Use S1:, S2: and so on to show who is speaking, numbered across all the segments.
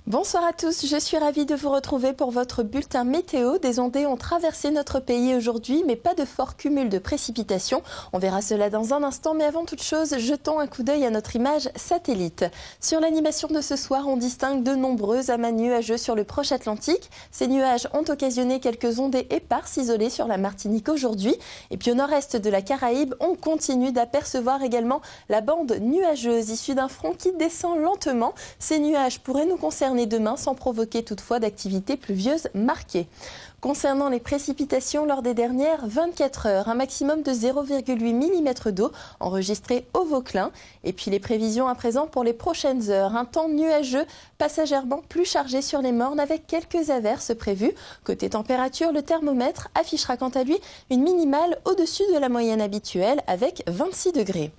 S1: Bonsoir à tous, je suis ravie de vous retrouver pour votre bulletin météo. Des ondées ont traversé notre pays aujourd'hui, mais pas de fort cumul de précipitations. On verra cela dans un instant, mais avant toute chose, jetons un coup d'œil à notre image satellite. Sur l'animation de ce soir, on distingue de nombreux amas nuageux sur le proche Atlantique. Ces nuages ont occasionné quelques ondées éparses isolées sur la Martinique aujourd'hui. Et puis au nord-est de la Caraïbe, on continue d'apercevoir également la bande nuageuse issue d'un front qui descend lentement. Ces nuages pourraient nous concerner demain sans provoquer toutefois d'activité pluvieuse marquée. Concernant les précipitations lors des dernières 24 heures, un maximum de 0,8 mm d'eau enregistré au Vauclin. Et puis les prévisions à présent pour les prochaines heures. Un temps nuageux, passagèrement plus chargé sur les Mornes avec quelques averses prévues. Côté température, le thermomètre affichera quant à lui une minimale au-dessus de la moyenne habituelle avec 26 degrés.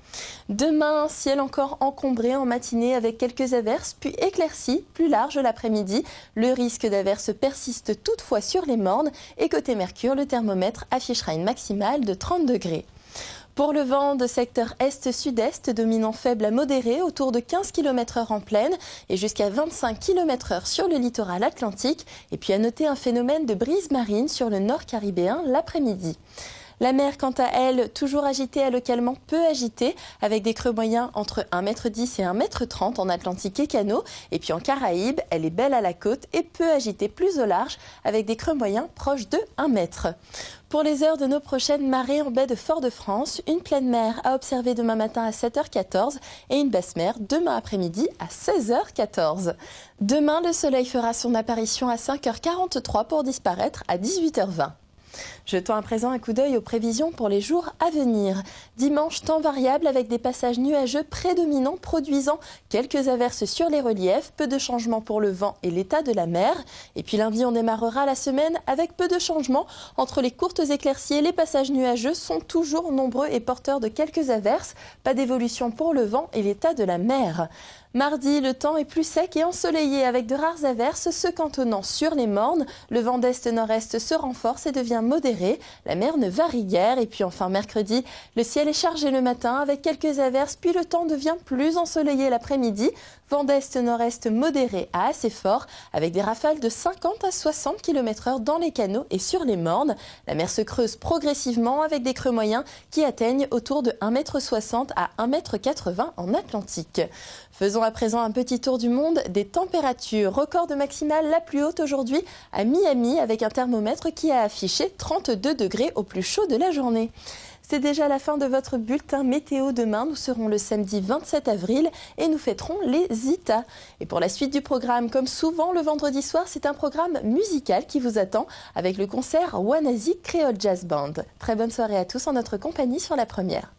S1: Demain, ciel encore encombré en matinée avec quelques averses, puis éclaircies plus larges l'après-midi. Le risque d'averses persiste toutefois sur les Mornes. Et côté Mercure, le thermomètre affichera une maximale de 30 degrés. Pour le vent de secteur est-sud-est, dominant faible à modéré, autour de 15 km/h en plaine et jusqu'à 25 km/h sur le littoral atlantique. Et puis à noter un phénomène de brise marine sur le nord caribéen l'après-midi. La mer, quant à elle, toujours agitée à localement peu agitée, avec des creux moyens entre 1,10 m et 1,30 m en Atlantique et Canaux. Et puis en Caraïbes, elle est belle à la côte et peu agitée plus au large, avec des creux moyens proches de 1 m. Pour les heures de nos prochaines marées en baie de Fort-de-France, une pleine mer à observer demain matin à 7h14 et une basse mer demain après-midi à 16h14. Demain, le soleil fera son apparition à 5h43 pour disparaître à 18h20. Jetons à présent un coup d'œil aux prévisions pour les jours à venir. Dimanche, temps variable avec des passages nuageux prédominants produisant quelques averses sur les reliefs, peu de changements pour le vent et l'état de la mer. Et puis lundi, on démarrera la semaine avec peu de changements. Entre les courtes éclaircies et les passages nuageux sont toujours nombreux et porteurs de quelques averses. Pas d'évolution pour le vent et l'état de la mer. Mardi, le temps est plus sec et ensoleillé avec de rares averses se cantonnant sur les Mornes. Le vent d'est-nord-est se renforce et devient modéré. La mer ne varie guère. Et puis enfin mercredi, le ciel est chargé le matin avec quelques averses, puis le temps devient plus ensoleillé l'après-midi. Vent d'est-nord-est modéré à assez fort avec des rafales de 50 à 60 km/h dans les canaux et sur les Mornes. La mer se creuse progressivement avec des creux moyens qui atteignent autour de 1,60 m à 1,80 m en Atlantique. Faisons à présent un petit tour du monde des températures. Record de maximale la plus haute aujourd'hui à Miami avec un thermomètre qui a affiché 32 degrés au plus chaud de la journée. C'est déjà la fin de votre bulletin météo. Demain, nous serons le samedi 27 avril et nous fêterons les Zita. Et pour la suite du programme, comme souvent le vendredi soir, c'est un programme musical qui vous attend avec le concert Wanazi Creole Jazz Band. Très bonne soirée à tous en notre compagnie sur La Première.